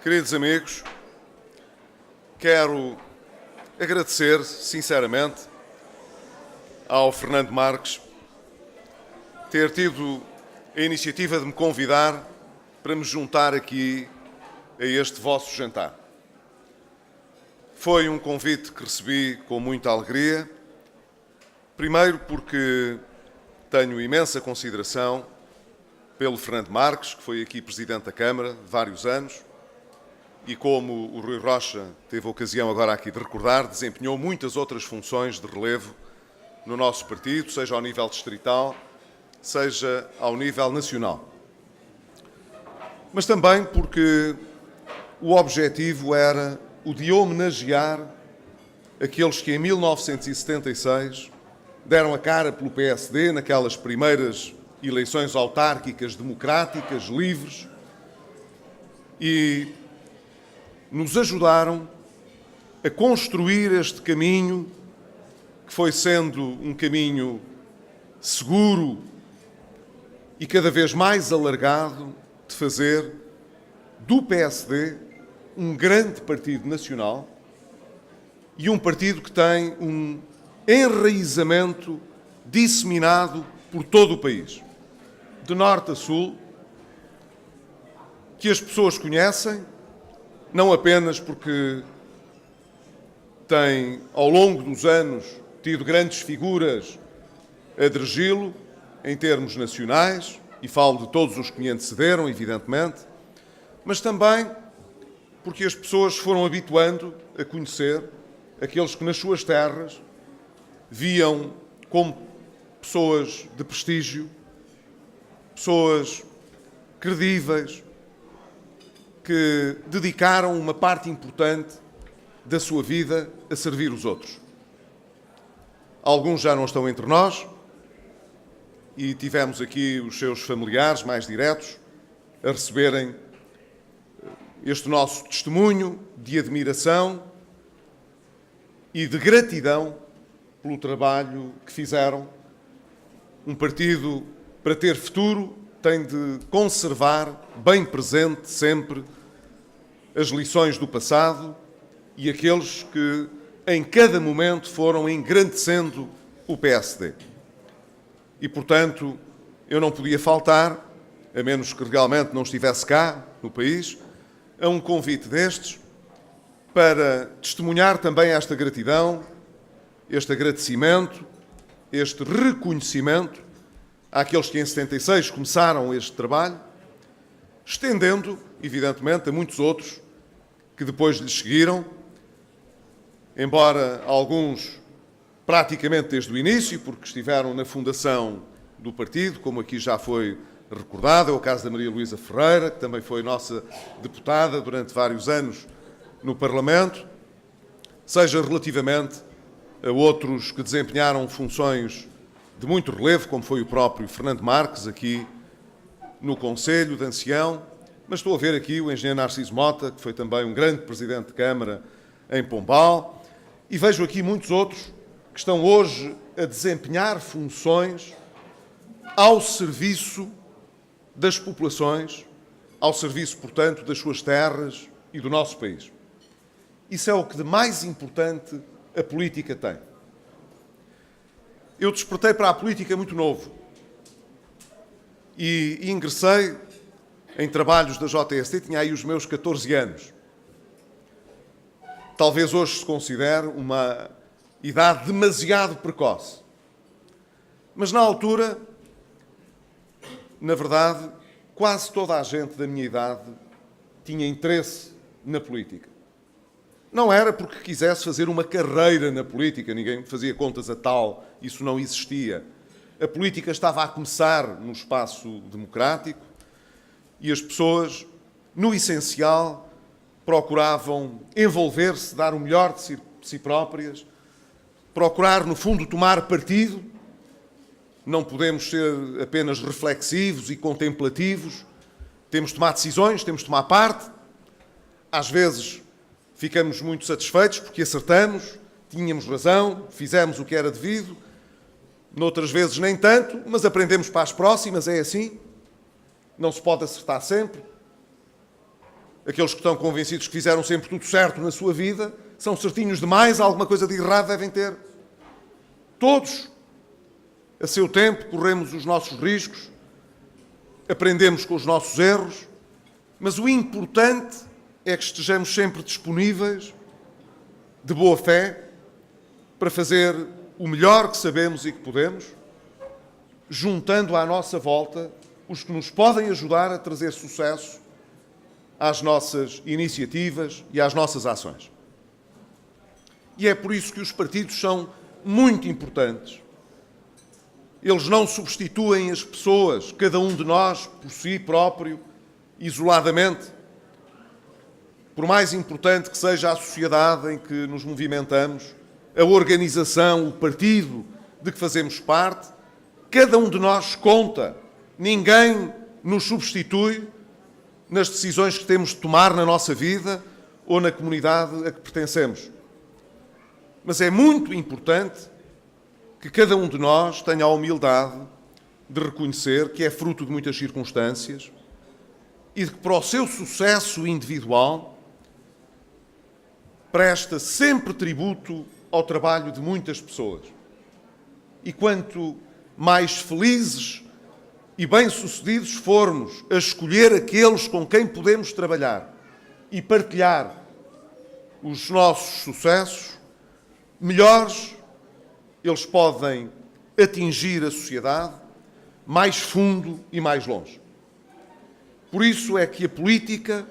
Queridos amigos, quero agradecer sinceramente ao Fernando Marques ter tido a iniciativa de me convidar para me juntar aqui a este vosso jantar. Foi um convite que recebi com muita alegria, primeiro porque tenho imensa consideração pelo Fernando Marques, que foi aqui Presidente da Câmara vários anos, e como o Rui Rocha teve a ocasião agora aqui de recordar, desempenhou muitas outras funções de relevo no nosso partido, seja ao nível distrital, seja ao nível nacional. Mas também porque o objetivo era o de homenagear aqueles que em 1976 deram a cara pelo PSD naquelas primeiras eleições autárquicas, democráticas, livres, e nos ajudaram a construir este caminho que foi sendo um caminho seguro e cada vez mais alargado de fazer do PSD um grande partido nacional e um partido que tem um enraizamento disseminado por todo o país, de norte a sul, que as pessoas conhecem, não apenas porque tem, ao longo dos anos, tido grandes figuras a dirigi-lo, em termos nacionais, e falo de todos os que me antecederam, evidentemente, mas também porque as pessoas foram habituando a conhecer aqueles que nas suas terras viam como pessoas de prestígio, pessoas credíveis, que dedicaram uma parte importante da sua vida a servir os outros. Alguns já não estão entre nós e tivemos aqui os seus familiares mais diretos a receberem este nosso testemunho de admiração e de gratidão pelo trabalho que fizeram. Um partido, para ter futuro, tem de conservar bem presente sempre as lições do passado e aqueles que em cada momento foram engrandecendo o PSD. E, portanto, eu não podia faltar, a menos que realmente não estivesse cá, no país, a um convite destes, para testemunhar também esta gratidão, este agradecimento, este reconhecimento àqueles que em 76 começaram este trabalho, estendendo, evidentemente, a muitos outros que depois lhes seguiram, embora alguns praticamente desde o início, porque estiveram na fundação do partido, como aqui já foi recordado, é o caso da Maria Luísa Ferreira, que também foi nossa deputada durante vários anos no Parlamento, seja relativamente a outros que desempenharam funções de muito relevo, como foi o próprio Fernando Marques, aqui no Conselho de Ancião, mas estou a ver aqui o engenheiro Narciso Mota, que foi também um grande Presidente de Câmara em Pombal, e vejo aqui muitos outros que estão hoje a desempenhar funções ao serviço das populações, ao serviço, portanto, das suas terras e do nosso país. Isso é o que de mais importante a política tem. Eu despertei para a política muito novo e ingressei em trabalhos da JST, tinha aí os meus 14 anos. Talvez hoje se considere uma idade demasiado precoce. Mas na altura, na verdade, quase toda a gente da minha idade tinha interesse na política. Não era porque quisesse fazer uma carreira na política, ninguém fazia contas a tal, isso não existia. A política estava a começar no espaço democrático e as pessoas, no essencial, procuravam envolver-se, dar o melhor de si próprias, procurar, no fundo, tomar partido. Não podemos ser apenas reflexivos e contemplativos, temos de tomar decisões, temos de tomar parte. Às vezes ficamos muito satisfeitos porque acertamos, tínhamos razão, fizemos o que era devido. Noutras vezes nem tanto, mas aprendemos para as próximas, é assim. Não se pode acertar sempre. aqueles que estão convencidos que fizeram sempre tudo certo na sua vida, são certinhos demais, alguma coisa de errado devem ter. Todos, a seu tempo, corremos os nossos riscos, aprendemos com os nossos erros, mas o importante é que estejamos sempre disponíveis, de boa fé, para fazer o melhor que sabemos e que podemos, juntando à nossa volta os que nos podem ajudar a trazer sucesso às nossas iniciativas e às nossas ações. E é por isso que os partidos são muito importantes. Eles não substituem as pessoas, cada um de nós, por si próprio, isoladamente. Por mais importante que seja a sociedade em que nos movimentamos, a organização, o partido de que fazemos parte, cada um de nós conta. Ninguém nos substitui nas decisões que temos de tomar na nossa vida ou na comunidade a que pertencemos. Mas é muito importante que cada um de nós tenha a humildade de reconhecer que é fruto de muitas circunstâncias e de que, para o seu sucesso individual, presta sempre tributo ao trabalho de muitas pessoas. E quanto mais felizes e bem-sucedidos formos a escolher aqueles com quem podemos trabalhar e partilhar os nossos sucessos, melhores eles podem atingir a sociedade, mais fundo e mais longe. Por isso é que a política,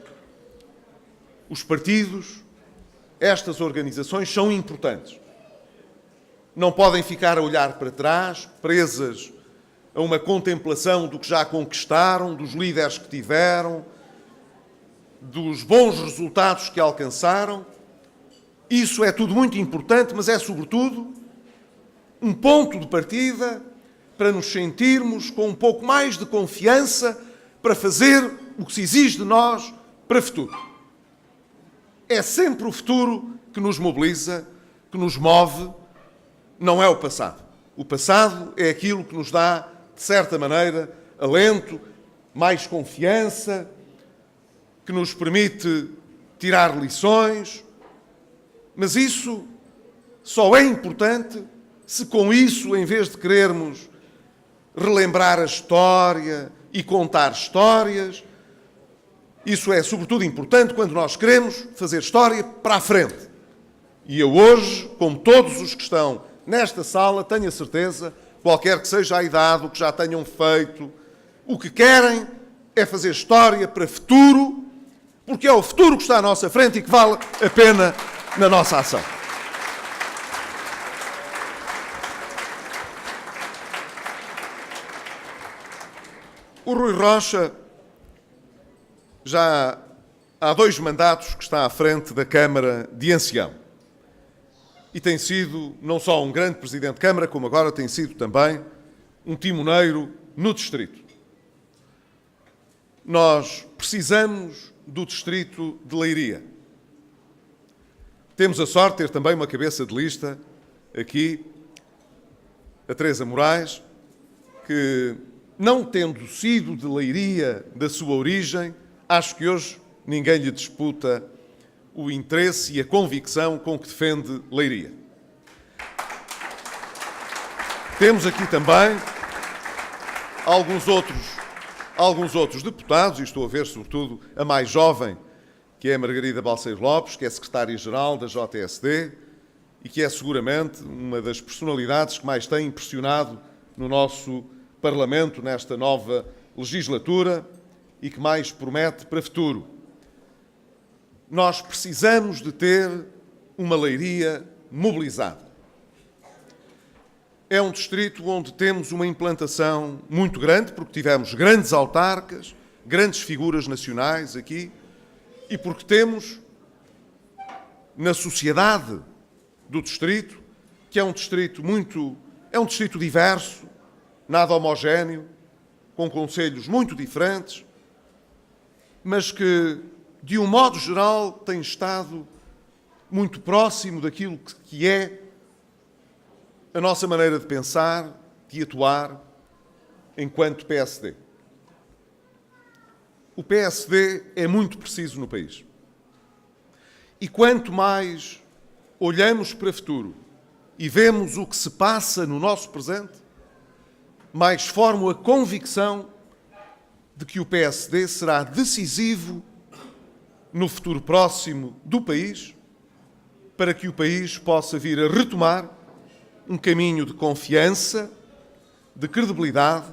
os partidos, estas organizações são importantes. Não podem ficar a olhar para trás, presas a uma contemplação do que já conquistaram, dos líderes que tiveram, dos bons resultados que alcançaram. Isso é tudo muito importante, mas é, sobretudo, um ponto de partida para nos sentirmos com um pouco mais de confiança para fazer o que se exige de nós para o futuro. É sempre o futuro que nos mobiliza, que nos move, não é o passado. O passado é aquilo que nos dá, de certa maneira, alento, mais confiança, que nos permite tirar lições, mas isso só é importante se com isso, em vez de querermos relembrar a história e contar histórias, isso é sobretudo importante quando nós queremos fazer história para a frente. E eu hoje, como todos os que estão nesta sala, tenho a certeza, qualquer que seja a idade, o que já tenham feito, o que querem é fazer história para o futuro, porque é o futuro que está à nossa frente e que vale a pena na nossa ação. O Rui Rocha já há 2 mandatos que está à frente da Câmara de Ancião. E tem sido não só um grande Presidente de Câmara, como agora tem sido também um timoneiro no Distrito. Nós precisamos do Distrito de Leiria. Temos a sorte de ter também uma cabeça de lista aqui, a Teresa Moraes, que, não tendo sido de Leiria da sua origem, acho que hoje ninguém lhe disputa o interesse e a convicção com que defende Leiria. Temos aqui também alguns outros deputados, e estou a ver, sobretudo, a mais jovem, que é a Margarida Balseiro Lopes, que é secretária-geral da JSD e que é seguramente uma das personalidades que mais tem impressionado no nosso Parlamento nesta nova legislatura e que mais promete para o futuro. Nós precisamos de ter uma Leiria mobilizada. É um distrito onde temos uma implantação muito grande, porque tivemos grandes autarcas, grandes figuras nacionais aqui, e porque temos na sociedade do distrito, que é um distrito diverso, nada homogéneo, com concelhos muito diferentes, mas que, de um modo geral, tem estado muito próximo daquilo que é a nossa maneira de pensar, de atuar, enquanto PSD. o PSD é muito preciso no país. E quanto mais olhamos para o futuro e vemos o que se passa no nosso presente, mais formo a convicção de que o PSD será decisivo no futuro próximo do país, para que o país possa vir a retomar um caminho de confiança, de credibilidade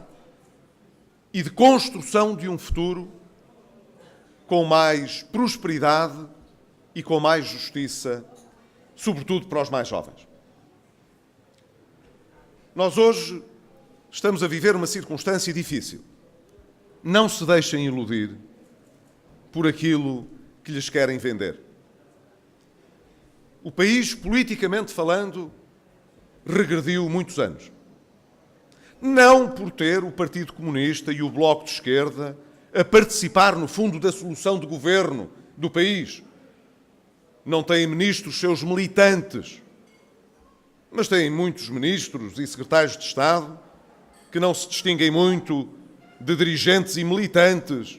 e de construção de um futuro com mais prosperidade e com mais justiça, sobretudo para os mais jovens. Nós hoje estamos a viver uma circunstância difícil. Não se deixem iludir por aquilo que lhes querem vender. O país, politicamente falando, regrediu muitos anos. Não por ter o Partido Comunista e o Bloco de Esquerda a participar, no fundo, da solução de governo do país. Não têm ministros seus militantes, mas têm muitos ministros e secretários de Estado que não se distinguem muito de dirigentes e militantes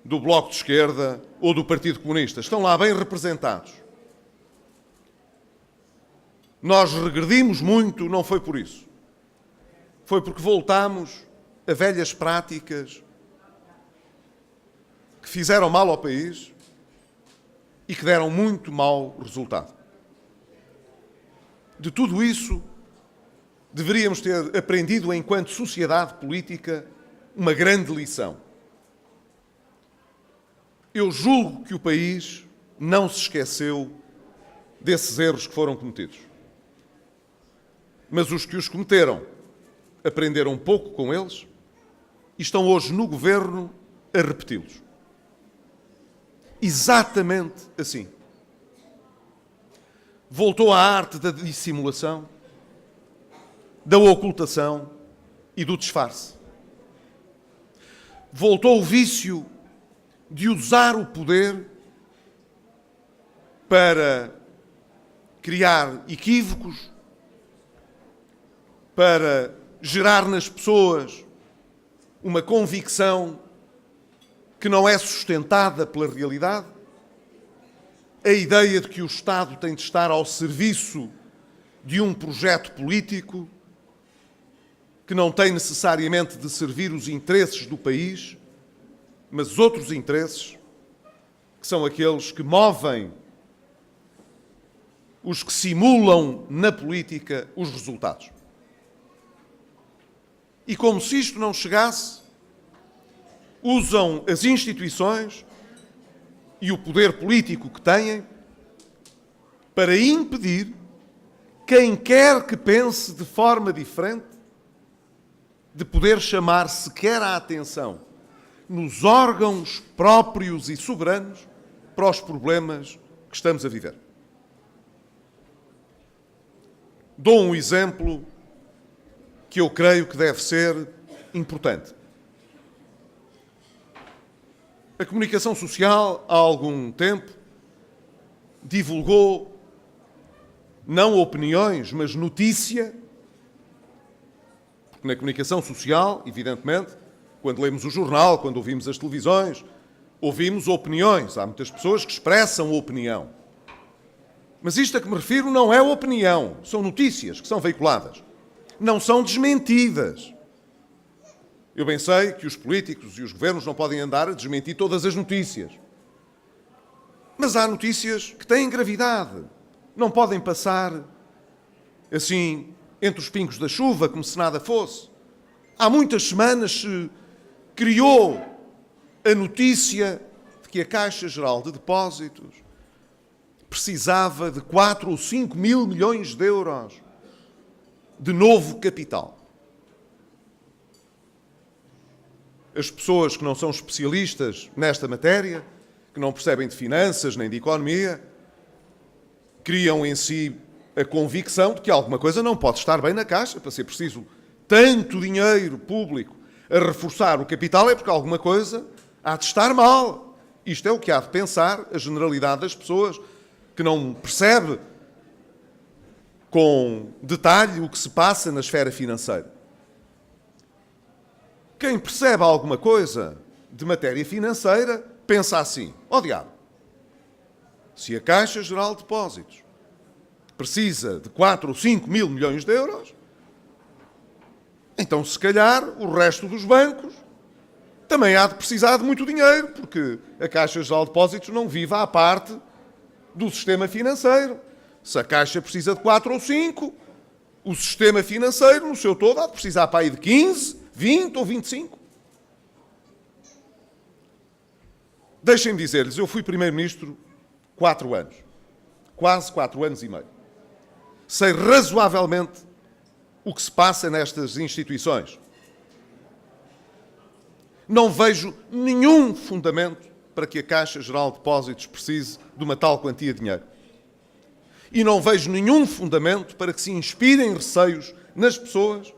do Bloco de Esquerda ou do Partido Comunista. Estão lá bem representados. Nós regredimos muito, não foi por isso. Foi porque voltámos a velhas práticas que fizeram mal ao país e que deram muito mau resultado. De tudo isso, deveríamos ter aprendido, enquanto sociedade política, uma grande lição. Eu julgo que o país não se esqueceu desses erros que foram cometidos. Mas os que os cometeram aprenderam um pouco com eles e estão hoje no governo a repeti-los. Exatamente assim. Voltou a arte da dissimulação, da ocultação e do disfarce. Voltou o vício de usar o poder para criar equívocos, para gerar nas pessoas uma convicção que não é sustentada pela realidade, a ideia de que o Estado tem de estar ao serviço de um projeto político que não tem necessariamente de servir os interesses do país, mas outros interesses, que são aqueles que movem os que simulam na política os resultados. E como se isto não chegasse, usam as instituições e o poder político que têm para impedir quem quer que pense de forma diferente de poder chamar sequer a atenção nos órgãos próprios e soberanos para os problemas que estamos a viver. Dou um exemplo que eu creio que deve ser importante. A comunicação social, há algum tempo, divulgou não opiniões, mas notícia, porque na comunicação social, evidentemente, quando lemos o jornal, quando ouvimos as televisões, ouvimos opiniões. Há muitas pessoas que expressam opinião. Mas isto a que me refiro não é opinião, são notícias que são veiculadas. Não são desmentidas. Eu bem sei que os políticos e os governos não podem andar a desmentir todas as notícias. Mas há notícias que têm gravidade. Não podem passar assim entre os pingos da chuva, como se nada fosse. Há muitas semanas se criou a notícia de que a Caixa Geral de Depósitos precisava de 4 ou 5 mil milhões de euros de novo capital. As pessoas que não são especialistas nesta matéria, que não percebem de finanças nem de economia, criam em si a convicção de que alguma coisa não pode estar bem na Caixa. Para ser preciso tanto dinheiro público a reforçar o capital é porque alguma coisa há de estar mal. Isto é o que há de pensar a generalidade das pessoas que não percebe com detalhe o que se passa na esfera financeira. Quem percebe alguma coisa de matéria financeira pensa assim: ó diabo, se a Caixa Geral de Depósitos precisa de 4 ou 5 mil milhões de euros, então se calhar o resto dos bancos também há de precisar de muito dinheiro, porque a Caixa Geral de Depósitos não vive à parte do sistema financeiro. Se a Caixa precisa de 4 ou 5, o sistema financeiro, no seu todo, há de precisar para aí de 15, 20 ou 25. Deixem-me dizer-lhes, eu fui Primeiro-Ministro 4 anos, quase 4 anos e meio. Sei razoavelmente o que se passa nestas instituições. Não vejo nenhum fundamento para que a Caixa Geral de Depósitos precise de uma tal quantia de dinheiro. E não vejo nenhum fundamento para que se inspirem receios nas pessoas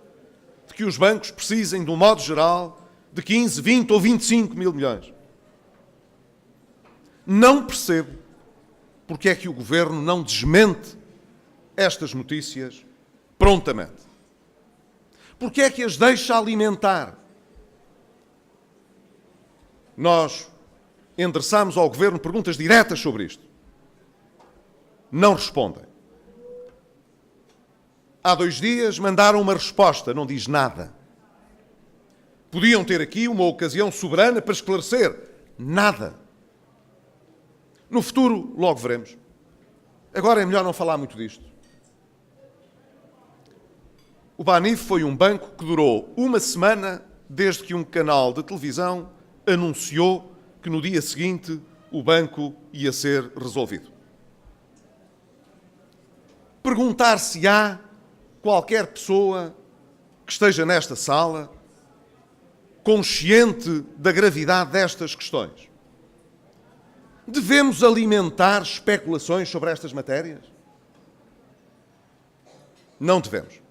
de que os bancos precisem, de um modo geral, de 15, 20 ou 25 mil milhões. Não percebo porque é que o Governo não desmente estas notícias prontamente. Porque é que as deixa alimentar? Nós endereçamos ao Governo perguntas diretas sobre isto. Não respondem. Há 2 dias mandaram uma resposta, não diz nada. Podiam ter aqui uma ocasião soberana para esclarecer. Nada. No futuro, logo veremos. Agora é melhor não falar muito disto. O Banif foi um banco que durou 1 semana desde que um canal de televisão anunciou que no dia seguinte o banco ia ser resolvido. Perguntar-se-á qualquer pessoa que esteja nesta sala consciente da gravidade destas questões. Devemos alimentar especulações sobre estas matérias? Não devemos.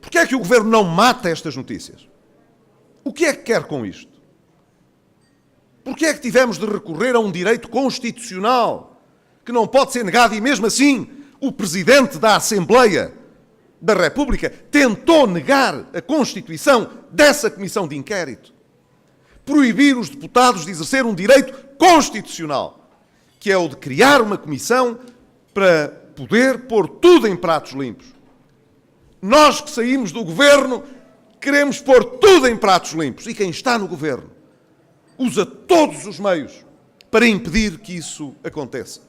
Porquê é que o Governo não mata estas notícias? O que é que quer com isto? Porquê é que tivemos de recorrer a um direito constitucional que não pode ser negado e, mesmo assim, o Presidente da Assembleia da República tentou negar a constituição dessa comissão de inquérito? Proibir os deputados de exercer um direito constitucional, que é o de criar uma comissão para poder pôr tudo em pratos limpos. Nós que saímos do Governo queremos pôr tudo em pratos limpos. E quem está no Governo usa todos os meios para impedir que isso aconteça.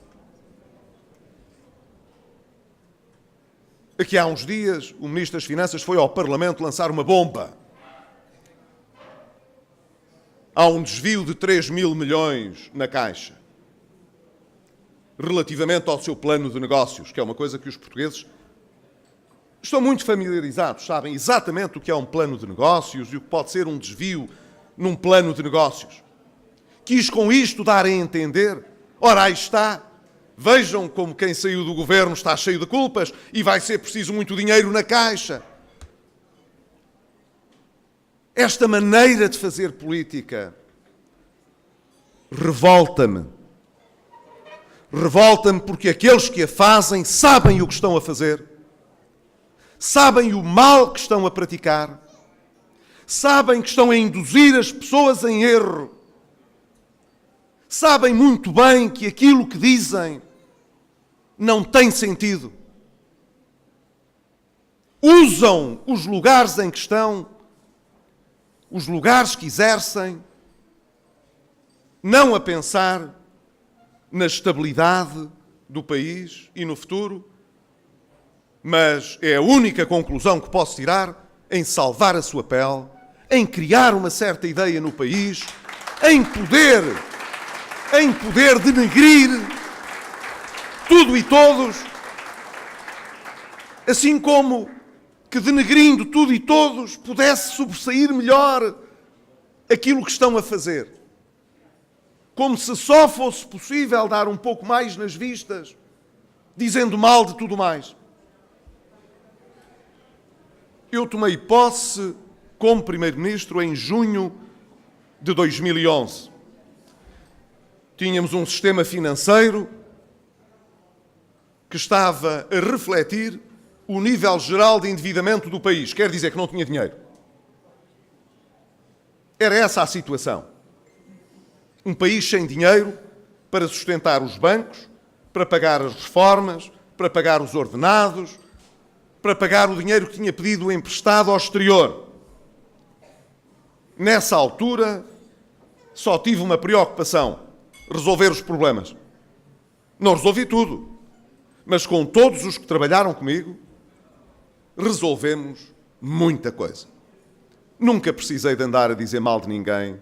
Aqui há uns dias, o Ministro das Finanças foi ao Parlamento lançar uma bomba. Há um desvio de 3 mil milhões na Caixa, relativamente ao seu plano de negócios, que é uma coisa que os portugueses estão muito familiarizados, sabem exatamente o que é um plano de negócios e o que pode ser um desvio num plano de negócios. Quis com isto dar a entender, ora aí está, vejam como quem saiu do Governo está cheio de culpas e vai ser preciso muito dinheiro na Caixa. Esta maneira de fazer política revolta-me. Revolta-me porque aqueles que a fazem sabem o que estão a fazer, sabem o mal que estão a praticar, sabem que estão a induzir as pessoas em erro, sabem muito bem que aquilo que dizem não tem sentido. Usam os lugares em que estão, os lugares que exercem, não a pensar na estabilidade do país e no futuro, mas é a única conclusão que posso tirar em salvar a sua pele, em criar uma certa ideia no país, em poder denegrir tudo e todos, assim como que denegrindo tudo e todos pudesse sobressair melhor aquilo que estão a fazer. Como se só fosse possível dar um pouco mais nas vistas, dizendo mal de tudo mais. Eu tomei posse como Primeiro-Ministro em junho de 2011. Tínhamos um sistema financeiro que estava a refletir o nível geral de endividamento do país. Quer dizer que não tinha dinheiro. Era essa a situação. Um país sem dinheiro para sustentar os bancos, para pagar as reformas, para pagar os ordenados, para pagar o dinheiro que tinha pedido emprestado ao exterior. Nessa altura, só tive uma preocupação: resolver os problemas. Não resolvi tudo, mas com todos os que trabalharam comigo, resolvemos muita coisa. Nunca precisei de andar a dizer mal de ninguém,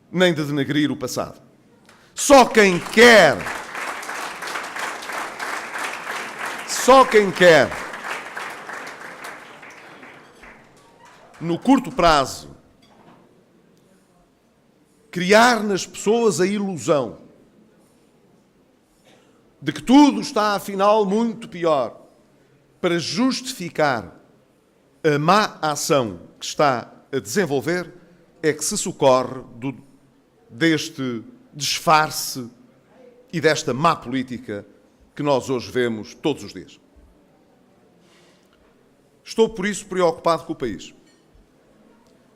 nem de denegrir o passado. Só quem quer no curto prazo, criar nas pessoas a ilusão de que tudo está, afinal, muito pior, para justificar a má ação que está a desenvolver, é que se socorre deste disfarce e desta má política que nós hoje vemos todos os dias. Estou, por isso, preocupado com o país.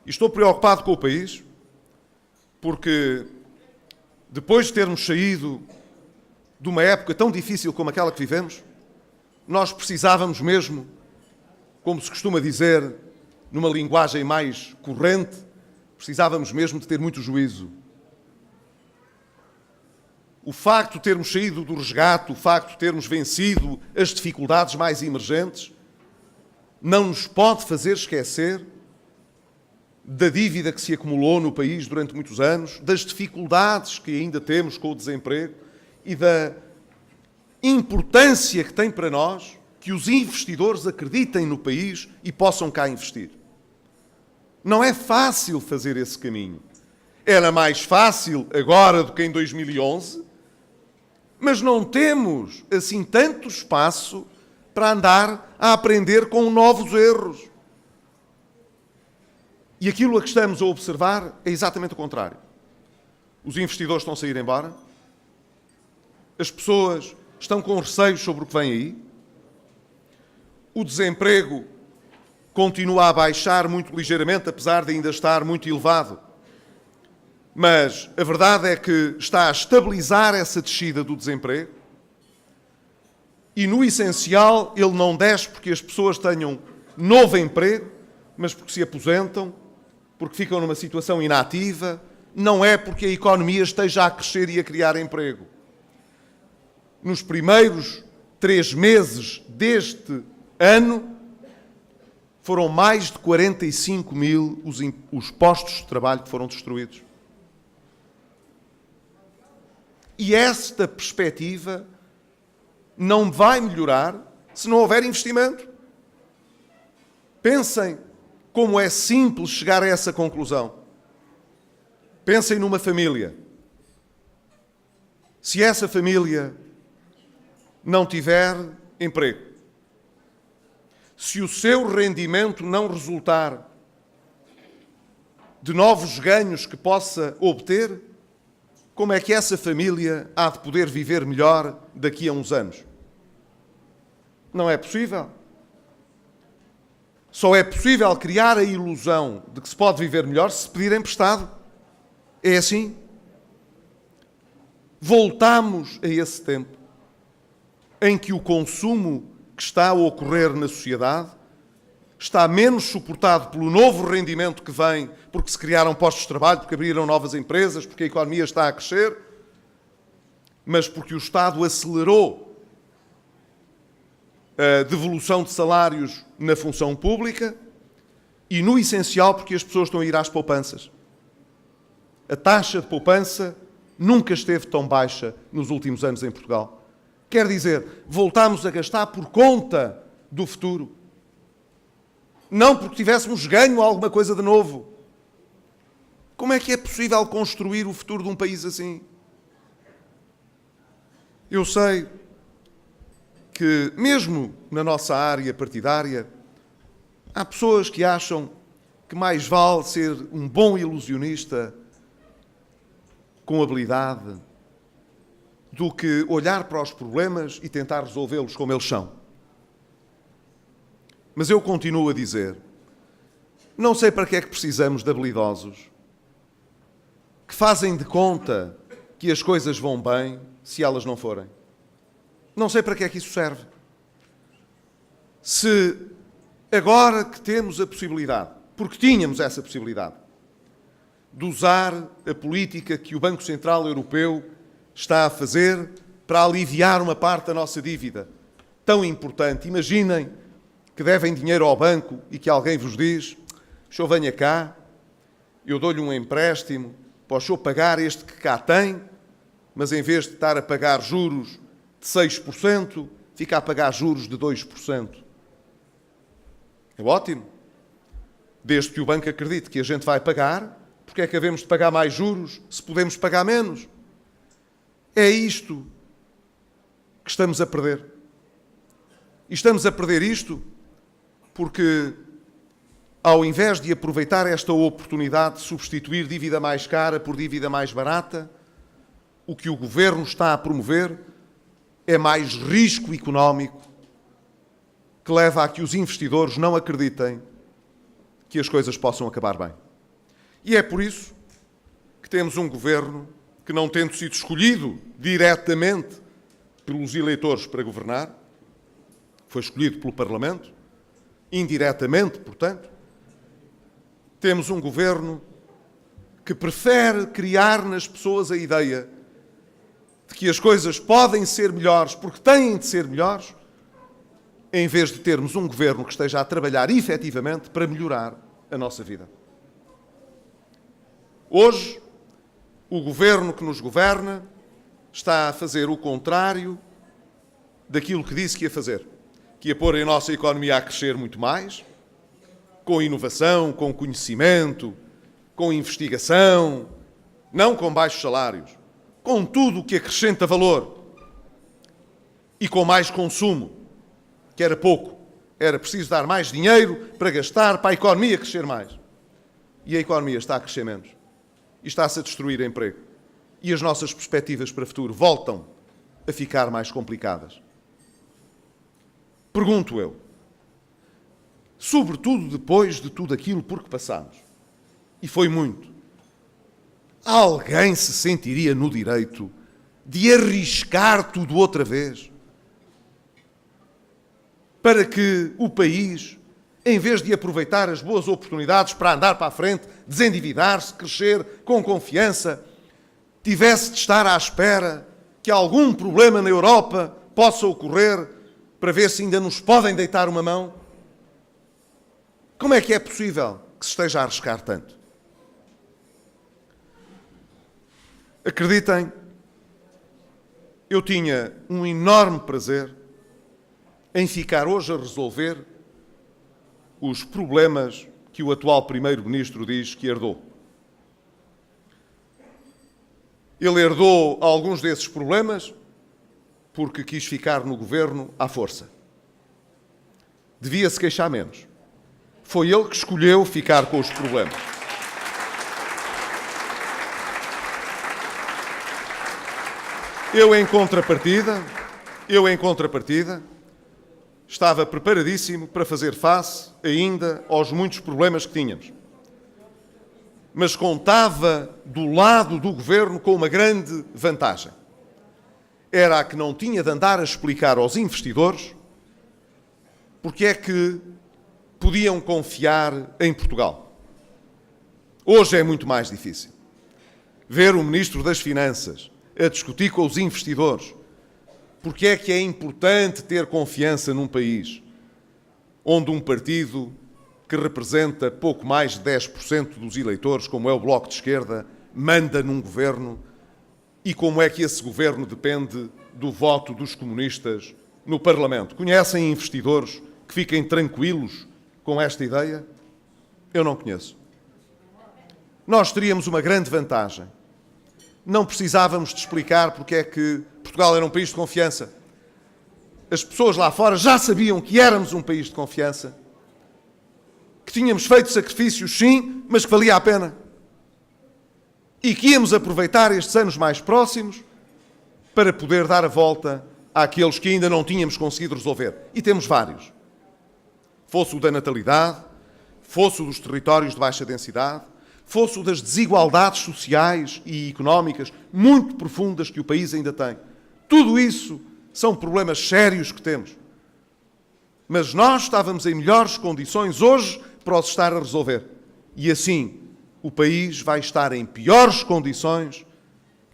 E estou preocupado com o país porque, depois de termos saído de uma época tão difícil como aquela que vivemos, nós precisávamos mesmo, como se costuma dizer, numa linguagem mais corrente, precisávamos mesmo de ter muito juízo. O facto de termos saído do resgate, o facto de termos vencido as dificuldades mais emergentes, não nos pode fazer esquecer da dívida que se acumulou no país durante muitos anos, das dificuldades que ainda temos com o desemprego e da importância que tem para nós que os investidores acreditem no país e possam cá investir. Não é fácil fazer esse caminho. Era mais fácil agora do que em 2011, mas não temos assim tanto espaço para andar a aprender com novos erros. E aquilo a que estamos a observar é exatamente o contrário. Os investidores estão a sair embora, as pessoas estão com receios sobre o que vem aí, o desemprego continua a baixar muito ligeiramente, apesar de ainda estar muito elevado. Mas a verdade é que está a estabilizar essa descida do desemprego e, no essencial, ele não desce porque as pessoas tenham novo emprego, mas porque se aposentam, porque ficam numa situação inativa, não é porque a economia esteja a crescer e a criar emprego. Nos primeiros 3 meses deste ano, foram mais de 45 mil os postos de trabalho que foram destruídos. E esta perspectiva não vai melhorar se não houver investimento. Pensem como é simples chegar a essa conclusão. Pensem numa família. Se essa família não tiver emprego, se o seu rendimento não resultar de novos ganhos que possa obter, como é que essa família há de poder viver melhor daqui a uns anos? Não é possível. Só é possível criar a ilusão de que se pode viver melhor se pedir emprestado. É assim. Voltamos a esse tempo em que o consumo que está a ocorrer na sociedade está menos suportado pelo novo rendimento que vem porque se criaram postos de trabalho, porque abriram novas empresas, porque a economia está a crescer, mas porque o Estado acelerou a devolução de salários na função pública e, no essencial, porque as pessoas estão a ir às poupanças. A taxa de poupança nunca esteve tão baixa nos últimos anos em Portugal. Quer dizer, voltámos a gastar por conta do futuro. Não porque tivéssemos ganho alguma coisa de novo. Como é que é possível construir o futuro de um país assim? Eu sei que, mesmo na nossa área partidária, há pessoas que acham que mais vale ser um bom ilusionista com habilidade do que olhar para os problemas e tentar resolvê-los como eles são. Mas eu continuo a dizer, não sei para que é que precisamos de habilidosos, que fazem de conta que as coisas vão bem se elas não forem. Não sei para que é que isso serve. Se agora que temos a possibilidade, porque tínhamos essa possibilidade, de usar a política que o Banco Central Europeu está a fazer para aliviar uma parte da nossa dívida, tão importante. Imaginem que devem dinheiro ao banco e que alguém vos diz: o senhor venha cá, eu dou-lhe um empréstimo para o senhor pagar este que cá tem, mas em vez de estar a pagar juros de 6%, fica a pagar juros de 2%. É ótimo. Desde que o banco acredite que a gente vai pagar, porque é que havemos de pagar mais juros se podemos pagar menos? É isto que estamos a perder. E estamos a perder isto porque, ao invés de aproveitar esta oportunidade de substituir dívida mais cara por dívida mais barata, o que o Governo está a promover é mais risco económico que leva a que os investidores não acreditem que as coisas possam acabar bem. E é por isso que temos um Governo que, não tendo sido escolhido diretamente pelos eleitores para governar, foi escolhido pelo Parlamento, indiretamente, portanto, temos um Governo que prefere criar nas pessoas a ideia de que as coisas podem ser melhores porque têm de ser melhores, em vez de termos um Governo que esteja a trabalhar efetivamente para melhorar a nossa vida. Hoje, o Governo que nos governa está a fazer o contrário daquilo que disse que ia fazer, que ia pôr a nossa economia a crescer muito mais, com inovação, com conhecimento, com investigação, não com baixos salários, com tudo o que acrescenta valor e com mais consumo, que era pouco. Era preciso dar mais dinheiro para gastar, para a economia crescer mais. E a economia está a crescer menos. E está-se a destruir emprego. E as nossas perspectivas para o futuro voltam a ficar mais complicadas. Pergunto eu, sobretudo depois de tudo aquilo por que passamos, e foi muito, alguém se sentiria no direito de arriscar tudo outra vez para que o país, em vez de aproveitar as boas oportunidades para andar para a frente, desendividar-se, crescer com confiança, tivesse de estar à espera que algum problema na Europa possa ocorrer para ver se ainda nos podem deitar uma mão? Como é que é possível que se esteja a arriscar tanto? Acreditem, eu tinha um enorme prazer em ficar hoje a resolver os problemas que o atual Primeiro-Ministro diz que herdou. Ele herdou alguns desses problemas porque quis ficar no governo à força. Devia-se queixar menos. Foi ele que escolheu ficar com os problemas. Eu, em contrapartida, estava preparadíssimo para fazer face ainda aos muitos problemas que tínhamos. Mas contava do lado do governo com uma grande vantagem. Era a que não tinha de andar a explicar aos investidores porque é que podiam confiar em Portugal. Hoje é muito mais difícil. Ver o Ministro das Finanças a discutir com os investidores porque é que é importante ter confiança num país onde um partido que representa pouco mais de 10% dos eleitores, como é o Bloco de Esquerda, manda num governo e como é que esse governo depende do voto dos comunistas no Parlamento. Conhecem investidores que fiquem tranquilos com esta ideia? Eu não conheço. Nós teríamos uma grande vantagem. Não precisávamos de explicar porque é que Portugal era um país de confiança. As pessoas lá fora já sabiam que éramos um país de confiança, que tínhamos feito sacrifícios, sim, mas que valia a pena. E que íamos aproveitar estes anos mais próximos para poder dar a volta àqueles que ainda não tínhamos conseguido resolver. E temos vários. Fosse o da natalidade, fosse o dos territórios de baixa densidade, fosse o das desigualdades sociais e económicas muito profundas que o país ainda tem. Tudo isso são problemas sérios que temos. Mas nós estávamos em melhores condições hoje para os estar a resolver. E assim, o país vai estar em piores condições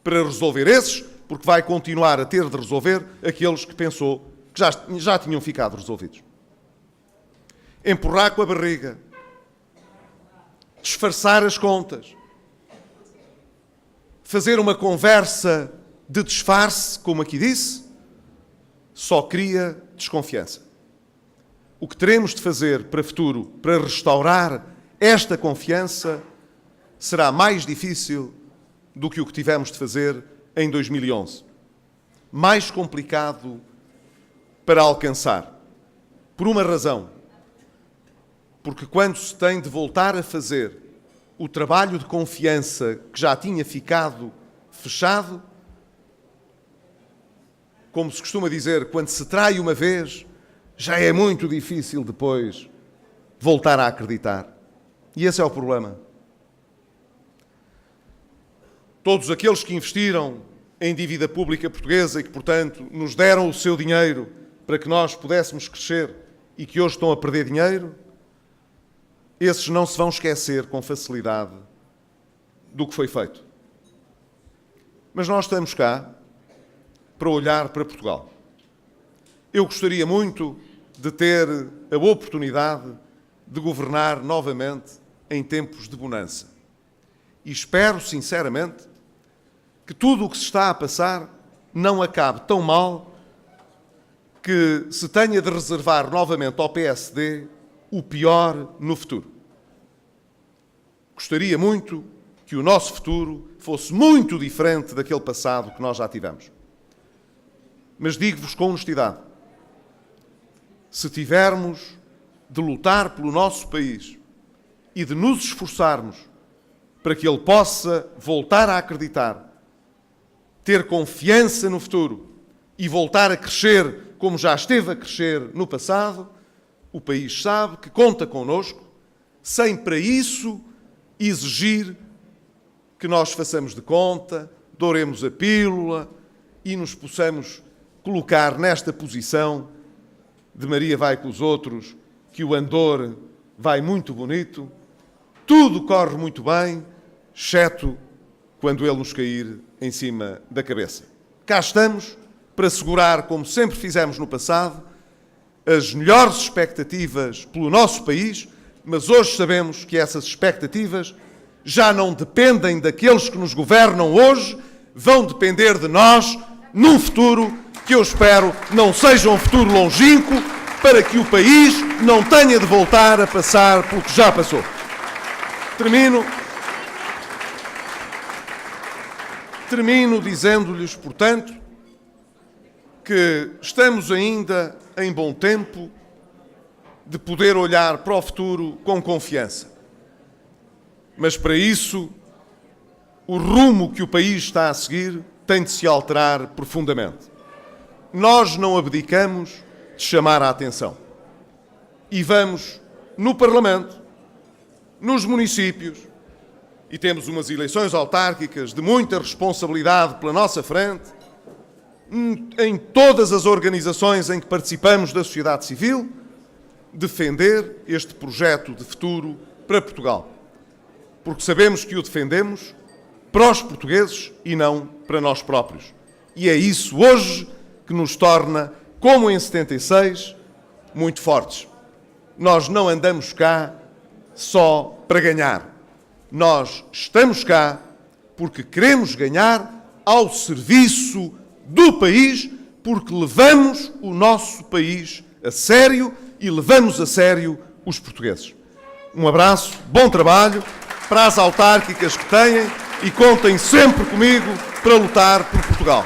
para resolver esses, porque vai continuar a ter de resolver aqueles que pensou que já tinham ficado resolvidos. Empurrar com a barriga, disfarçar as contas, fazer uma conversa de disfarce, como aqui disse, só cria desconfiança. O que teremos de fazer para o futuro, para restaurar esta confiança, será mais difícil do que o que tivemos de fazer em 2011. Mais complicado para alcançar. Por uma razão. Porque quando se tem de voltar a fazer o trabalho de confiança que já tinha ficado fechado, como se costuma dizer, quando se trai uma vez, já é muito difícil depois voltar a acreditar. E esse é o problema. Todos aqueles que investiram em dívida pública portuguesa e que, portanto, nos deram o seu dinheiro para que nós pudéssemos crescer e que hoje estão a perder dinheiro, esses não se vão esquecer com facilidade do que foi feito. Mas nós estamos cá para olhar para Portugal. Eu gostaria muito de ter a oportunidade de governar novamente em tempos de bonança. E espero, sinceramente, que tudo o que se está a passar não acabe tão mal que se tenha de reservar novamente ao PSD o pior no futuro. Gostaria muito que o nosso futuro fosse muito diferente daquele passado que nós já tivemos. Mas digo-vos com honestidade, se tivermos de lutar pelo nosso país e de nos esforçarmos para que ele possa voltar a acreditar, ter confiança no futuro e voltar a crescer como já esteve a crescer no passado, o país sabe que conta connosco, sem para isso exigir que nós façamos de conta, douremos a pílula e nos possamos colocar nesta posição de Maria vai com os outros, que o andor vai muito bonito, tudo corre muito bem, exceto quando ele nos cair em cima da cabeça. Cá estamos para segurar, como sempre fizemos no passado, as melhores expectativas pelo nosso país, mas hoje sabemos que essas expectativas já não dependem daqueles que nos governam hoje, vão depender de nós num futuro que eu espero não seja um futuro longínquo, para que o país não tenha de voltar a passar pelo que já passou. Termino dizendo-lhes, portanto, que estamos ainda em bom tempo de poder olhar para o futuro com confiança. Mas para isso, o rumo que o país está a seguir tem de se alterar profundamente. Nós não abdicamos de chamar a atenção. E vamos no Parlamento, nos municípios, e temos umas eleições autárquicas de muita responsabilidade pela nossa frente, em todas as organizações em que participamos da sociedade civil, defender este projeto de futuro para Portugal. Porque sabemos que o defendemos para os portugueses e não para nós próprios. E é isso hoje que nos torna, como em 76, muito fortes. Nós não andamos cá só para ganhar. Nós estamos cá porque queremos ganhar ao serviço do país, porque levamos o nosso país a sério e levamos a sério os portugueses. Um abraço, bom trabalho para as autárquicas que têm e contem sempre comigo para lutar por Portugal.